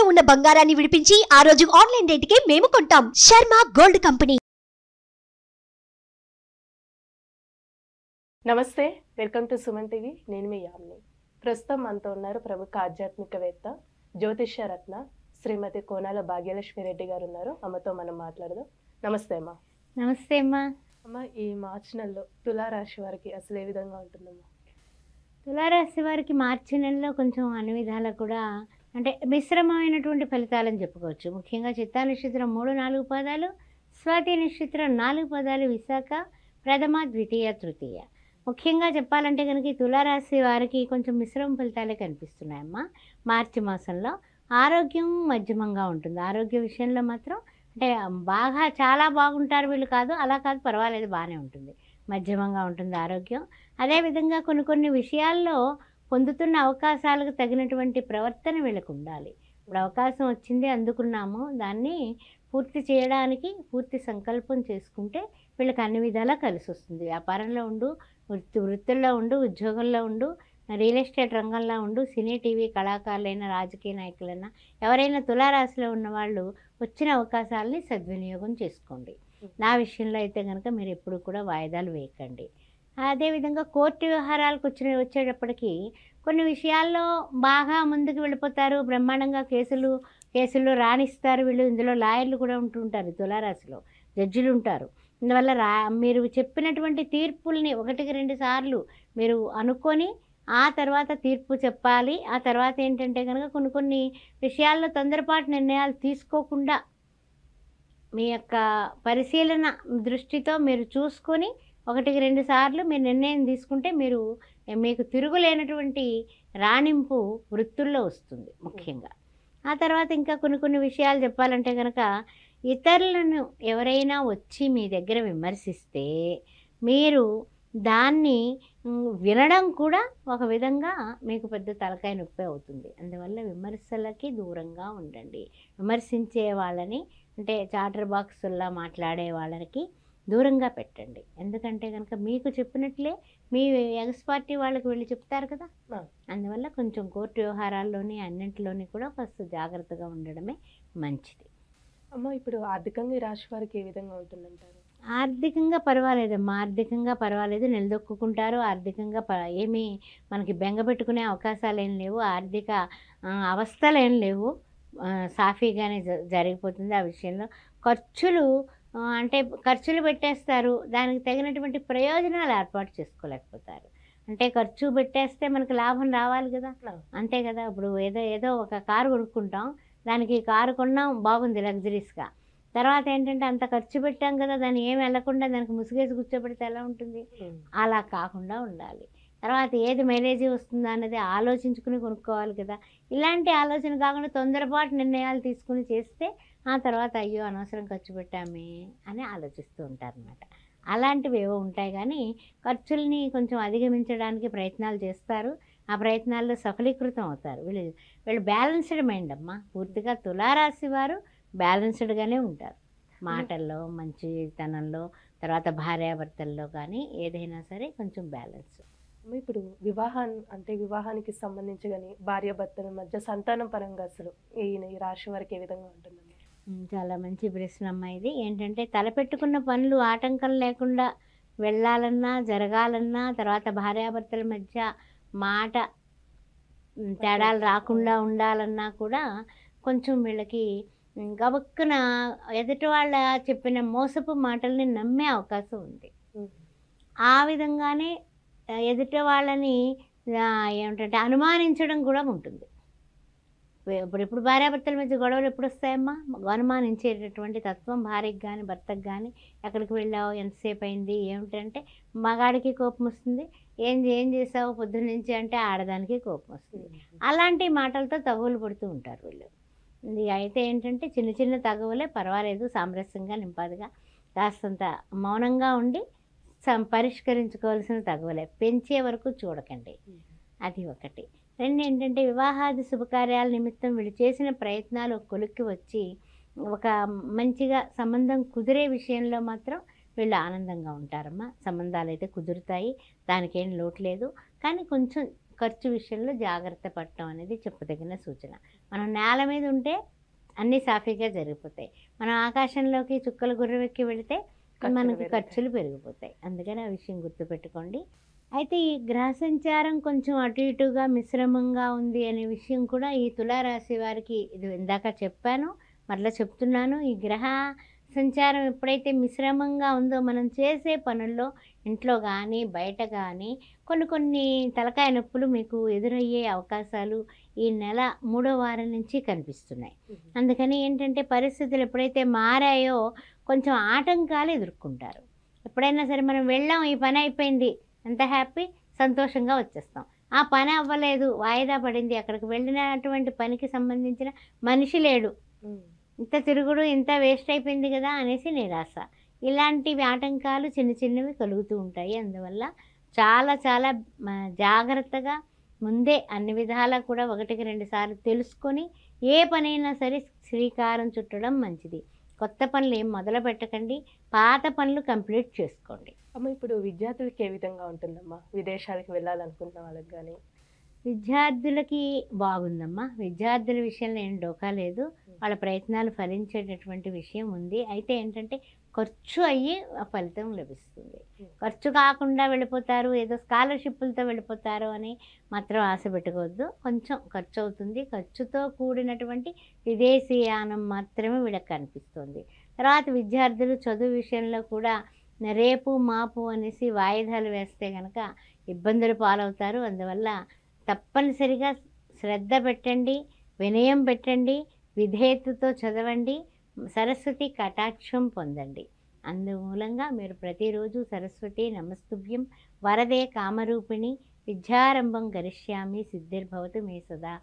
తాకట్టులో ఉన్న బంగారాన్ని విడిపించి ఆ రోజు ఆన్లైన్ రేటుకే మేము కొంటాం. Sharma gold company. నమస్తే, వెల్కమ్ టు సుమన్ టీవీ. నేను మీ యామ్ని. ప్రస్తుతం మనతో ఉన్నారు ప్రముఖ ఆధ్యాత్మికవేత్త, జ్యోతిష్య రత్న శ్రీమతి కోనాల భాగ్యలక్ష్మి రెడ్డి గారు ఉన్నారు. అమ్మతో మనం మాట్లాడదాం. నమస్తే అమ్మా. నమస్తే అమ్మా. అమ్మ, ఈ మార్చి నెలలో తులారాశి వారికి అసలు ఏ విధంగా ఉంటుందమ్మా? తులారాశి వారికి మార్చి నెలలో కొంచెం అన్ని విధాలా కూడా అంటే మిశ్రమమైనటువంటి ఫలితాలని చెప్పుకోవచ్చు. ముఖ్యంగా చిత్తా నక్షత్రం 3, 4 పాదాలు, స్వాతి నక్షత్రం 4 పాదాలు, విశాఖ ప్రథమ, ద్వితీయ, తృతీయ. ముఖ్యంగా చెప్పాలంటే కనుక ఈ తులారాశి వారికి కొంచెం మిశ్రమ ఫలితాలే కనిపిస్తున్నాయమ్మా. మార్చి మాసంలో ఆరోగ్యం మధ్యమంగా ఉంటుంది. ఆరోగ్య విషయంలో మాత్రం అంటే బాగా చాలా బాగుంటారు వీళ్ళు కాదు, అలా కాదు, పర్వాలేదు, బాగానే ఉంటుంది, మధ్యమంగా ఉంటుంది ఆరోగ్యం. అదేవిధంగా కొన్ని విషయాల్లో పొందుతున్న అవకాశాలకు తగినటువంటి ప్రవర్తన వీళ్ళకు ఉండాలి. ఇప్పుడు అవకాశం వచ్చింది, అందుకున్నాము, దాన్ని పూర్తి చేయడానికి పూర్తి సంకల్పం చేసుకుంటే వీళ్ళకి అన్ని విధాలా కలిసి వస్తుంది. వ్యాపారంలో ఉండు, వృత్తుల్లో ఉండు, ఉద్యోగంలో ఉండు, రియల్ ఎస్టేట్ రంగంలో ఉండు, సినీ టీవీ కళాకారులైన, రాజకీయ నాయకులైనా, ఎవరైనా తులారాశిలో ఉన్నవాళ్ళు వచ్చిన అవకాశాలని సద్వినియోగం చేసుకోండి. నా విషయంలో అయితే కనుక మీరు ఎప్పుడు కూడా వాయిదాలు వేయకండి. అదేవిధంగా కోర్టు వ్యవహారాలకు వచ్చేటప్పటికి కొన్ని విషయాల్లో బాగా ముందుకు వెళ్ళిపోతారు, బ్రహ్మాండంగా కేసులు రాణిస్తారు వీళ్ళు. ఇందులో లాయర్లు కూడా ఉంటుంటారు, తులారాశిలో జడ్జిలు ఉంటారు. అందువల్ల మీరు చెప్పినటువంటి తీర్పుల్ని 1-2 సార్లు మీరు అనుకొని ఆ తర్వాత తీర్పు చెప్పాలి. ఆ తర్వాత ఏంటంటే కనుక కొన్ని విషయాల్లో తొందరపాటు నిర్ణయాలు తీసుకోకుండా మీ యొక్క పరిశీలన దృష్టితో మీరు చూసుకొని 1-2 సార్లు మీరు నిర్ణయం తీసుకుంటే మీకు తిరుగులేనటువంటి రాణింపు వృత్తుల్లో వస్తుంది ముఖ్యంగా. ఆ తర్వాత ఇంకా కొన్ని విషయాలు చెప్పాలంటే కనుక ఇతరులను ఎవరైనా వచ్చి మీ దగ్గర విమర్శిస్తే మీరు దాన్ని వినడం కూడా ఒక విధంగా మీకు పెద్ద తలకాయ నొప్పి అవుతుంది. అందువల్ల విమర్శలకి దూరంగా ఉండండి. విమర్శించే వాళ్ళని అంటే చాటర్ బాక్సుల్లా మాట్లాడే వాళ్ళకి దూరంగా పెట్టండి. ఎందుకంటే కనుక మీకు చెప్పినట్లే మీ ఎగస్ పార్టీ వాళ్ళకి వెళ్ళి చెప్తారు కదా. అందువల్ల కొంచెం కోర్టు వ్యవహారాల్లోని అన్నింటిలోని కూడా ఫస్ట్ జాగ్రత్తగా ఉండడమే మంచిది. అమ్మ, ఇప్పుడు ఆర్థికంగా ఈ రాశి వారికి ఏ విధంగా ఉంటుందంటారు? ఆర్థికంగా పర్వాలేదమ్మా, ఆర్థికంగా పర్వాలేదు, నిలదొక్కుంటారు. ఆర్థికంగా ఏమీ మనకి బెంగపెట్టుకునే అవకాశాలు ఏం లేవు, ఆర్థిక అవస్థలు ఏం లేవు, సాఫీగానే జరిగిపోతుంది. ఆ విషయంలో ఖర్చులు పెట్టేస్తారు, దానికి తగినటువంటి ప్రయోజనాలు ఏర్పాటు చేసుకోలేకపోతారు. అంటే ఖర్చు పెట్టేస్తే మనకు లాభం రావాలి కదా, అంతే కదా. ఇప్పుడు ఏదో ఒక కారు కొనుక్కుంటాం, దానికి కారు కొన్నాం, బాగుంది లగ్జరీస్గా, తర్వాత ఏంటంటే అంత ఖర్చు పెట్టాం కదా, దాన్ని ఏమి వెళ్ళకుండా దానికి ముసుగేసి కూర్చోబెడితే ఎలా ఉంటుంది? అలా కాకుండా ఉండాలి. తర్వాత ఏది మైలేజీ వస్తుందా అన్నది ఆలోచించుకుని కొనుక్కోవాలి కదా. ఇలాంటి ఆలోచన కాకుండా తొందరపాటు నిర్ణయాలు తీసుకుని చేస్తే ఆ తర్వాత అయ్యో అనవసరం ఖర్చు పెట్టామే అని ఆలోచిస్తూ ఉంటారనమాట. అలాంటివి ఏవో ఉంటాయి. కానీ ఖర్చుల్ని కొంచెం అధిగమించడానికి ప్రయత్నాలు చేస్తారు. ఆ ప్రయత్నాల్లో సఫలీకృతం అవుతారు. వీళ్ళు బ్యాలెన్స్డ్ మైండ్ అమ్మ. పూర్తిగా తులారాశి వారు బ్యాలెన్స్డ్గానే ఉంటారు, మాటల్లో, మంచితనంలో, తర్వాత భార్యాభర్తల్లో కానీ ఏదైనా సరే కొంచెం బ్యాలెన్స్. ఇప్పుడు వివాహానికి సంబంధించి కానీ భార్యాభర్తల మధ్య సంతానం పరంగా అసలు ఈ రాశి వారికి ఏ విధంగా ఉంటుందమ్మా? చాలా మంచి ప్రశ్న అమ్మా ఇది. ఏంటంటే తలపెట్టుకున్న పనులు ఆటంకం లేకుండా వెళ్ళాలన్నా, జరగాలన్నా, తర్వాత భార్యాభర్తల మధ్య మాట తేడాలు రాకుండా ఉండాలన్నా కూడా కొంచెం వీళ్ళకి గబక్కున ఎదుటి వాళ్ళ చెప్పిన మోసపు మాటల్ని నమ్మే అవకాశం ఉంది. ఆ విధంగానే ఎదుటి వాళ్ళని ఏమిటంటే అనుమానించడం కూడా ఉంటుంది. ఇప్పుడు భార్యాభర్తల మధ్య గొడవలు ఎప్పుడు వస్తాయమ్మా? అనుమానించేటటువంటి తత్వం భార్యకి కానీ భర్తకు కానీ. ఎక్కడికి వెళ్ళావు, ఎంతసేపు అయింది, ఏమిటంటే మగాడికి కోపం వస్తుంది. ఏం చేసావు పొద్దున్నుంచి అంటే ఆడదానికి కోపం వస్తుంది. అలాంటి మాటలతో తగువులు పడుతూ ఉంటారు వీళ్ళు. అయితే ఏంటంటే చిన్న తగువులే, పర్వాలేదు, సామరస్యంగా నింపాదిగా కాస్తంత మౌనంగా ఉండి పరిష్కరించుకోవాల్సిన తగువులే, పెంచే వరకు చూడకండి. అది ఒకటి. 2 ఏంటంటే వివాహాది శుభకార్యాల నిమిత్తం వీళ్ళు చేసిన ప్రయత్నాలు ఒక కొలిక్కి వచ్చి ఒక మంచిగా సంబంధం కుదిరే విషయంలో మాత్రం వీళ్ళు ఆనందంగా ఉంటారమ్మా. సంబంధాలు అయితే కుదురుతాయి, దానికేం లోటు లేదు. కానీ కొంచెం ఖర్చు విషయంలో జాగ్రత్త పడటం అనేది చెప్పదగిన సూచన. మనం నేల మీద ఉంటే అన్నీ సాఫీగా జరిగిపోతాయి. మనం ఆకాశంలోకి చుక్కల గుర్రవెక్కి వెళితే మనకి ఖర్చులు పెరిగిపోతాయి. అందుకని ఆ విషయం గుర్తుపెట్టుకోండి. అయితే ఈ గ్రహ సంచారం కొంచెం అటు ఇటుగా మిశ్రమంగా ఉంది అనే విషయం కూడా ఈ తులారాశి వారికి ఇది ఇందాక చెప్పాను, మరలా చెప్తున్నాను. ఈ గ్రహ సంచారం ఎప్పుడైతే మిశ్రమంగా ఉందో మనం చేసే పనుల్లో ఇంట్లో కానీ బయట కానీ కొన్ని తలకాయ నొప్పులు మీకు ఎదురయ్యే అవకాశాలు ఈ నెల 3వ వారం నుంచి కనిపిస్తున్నాయి. అందుకని ఏంటంటే పరిస్థితులు ఎప్పుడైతే మారాయో కొంచెం ఆటంకాలు ఎదుర్కొంటారు. ఎప్పుడైనా సరే మనం వెళ్ళాం, ఈ పని అయిపోయింది, ఎంత హ్యాపీ, సంతోషంగా వచ్చేస్తాం. ఆ పని అవ్వలేదు, వాయిదా పడింది, అక్కడికి వెళ్ళినటువంటి పనికి సంబంధించిన మనిషి లేడు, ఇంత తిరుగుడు ఇంత వేస్ట్ అయిపోయింది కదా అనేసి నిరాశ. ఇలాంటివి ఆటంకాలు చిన్నవి కలుగుతూ ఉంటాయి. అందువల్ల చాలా చాలా జాగ్రత్తగా ముందే అన్ని విధాలా కూడా 1-2 సార్లు తెలుసుకొని ఏ పనైనా సరే శ్రీకారం చుట్టడం మంచిది. కొత్త పనులు ఏం మొదలు పెట్టకండి, పాత పనులు కంప్లీట్ చేసుకోండి. అమ్మ, ఇప్పుడు విద్యార్థులకి ఏ విధంగా ఉంటుందమ్మా? విదేశాలకు వెళ్ళాలనుకుంటున్న వాళ్ళకి కానీ? విద్యార్థులకి బాగుందమ్మా. విద్యార్థుల విషయంలో ఏం డోకా లేదు, వాళ్ళ ప్రయత్నాలు ఫలించేటటువంటి విషయం ఉంది. అయితే ఏంటంటే ఖర్చు అయ్యి ఆ ఫలితం లభిస్తుంది. ఖర్చు కాకుండా వెళ్ళిపోతారు, ఏదో స్కాలర్షిప్లతో వెళ్ళిపోతారు అని మాత్రం ఆశ పెట్టుకోవద్దు. కొంచెం ఖర్చు అవుతుంది. ఖర్చుతో కూడినటువంటి విదేశీయానం మాత్రమే వీళ్ళకి కనిపిస్తుంది. తర్వాత విద్యార్థులు చదువు విషయంలో కూడా రేపు మాపు అనేసి వాయిదాలు వేస్తే కనుక ఇబ్బందులు పాలవుతారు. అందువల్ల తప్పనిసరిగా శ్రద్ధ పెట్టండి, వినయం పెట్టండి, విధేయతతో చదవండి, సరస్వతి కటాక్షం పొందండి. అందుమూలంగా మీరు ప్రతిరోజు సరస్వతి నమస్తుభ్యం వరదే కామరూపిణి విద్యారంభం గరిష్యామి సిద్ధిర్భవతు మే సదా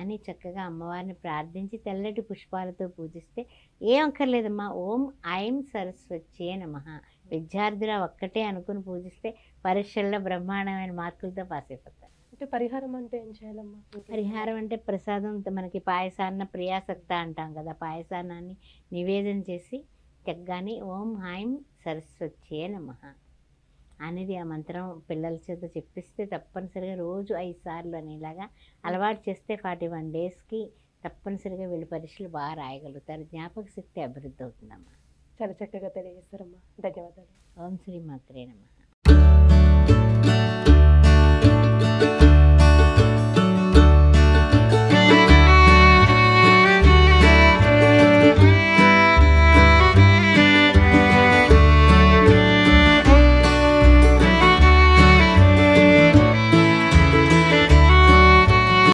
అని చక్కగా అమ్మవారిని ప్రార్థించి తెల్లటి పుష్పాలతో పూజిస్తే ఏం అక్కర్లేదమ్మా, ఓం ఐం సరస్వత్యే నమః విద్యార్థుల ఒక్కటే అనుకుని పూజిస్తే పరీక్షల్లో బ్రహ్మాండమైన మార్కులతో పాస్ అయిపోతారు. అంటే పరిహారం అంటే ఏం చేయాలమ్మా? పరిహారం అంటే ప్రసాదం, మనకి పాయసాన్న ప్రియాసక్త అంటాం కదా, పాయసాన్నాన్ని నివేదన చేసి చక్కగాని ఓం ఐం సరస్వత్యే నమః అనేది ఆ మంత్రం పిల్లల చేత చెప్పిస్తే తప్పనిసరిగా రోజు 5 సార్లు అనేలాగా అలవాటు చేస్తే 41 డేస్కి తప్పనిసరిగా వీళ్ళు పరీక్షలు బాగా రాయగలుగుతారు. జ్ఞాపక శక్తి అభివృద్ధి అవుతుందమ్మా. చాలా చక్కగా తెలియజేస్తారమ్మా. ధన్యవాదాలు. ఓం శ్రీ మాత్రే నమః.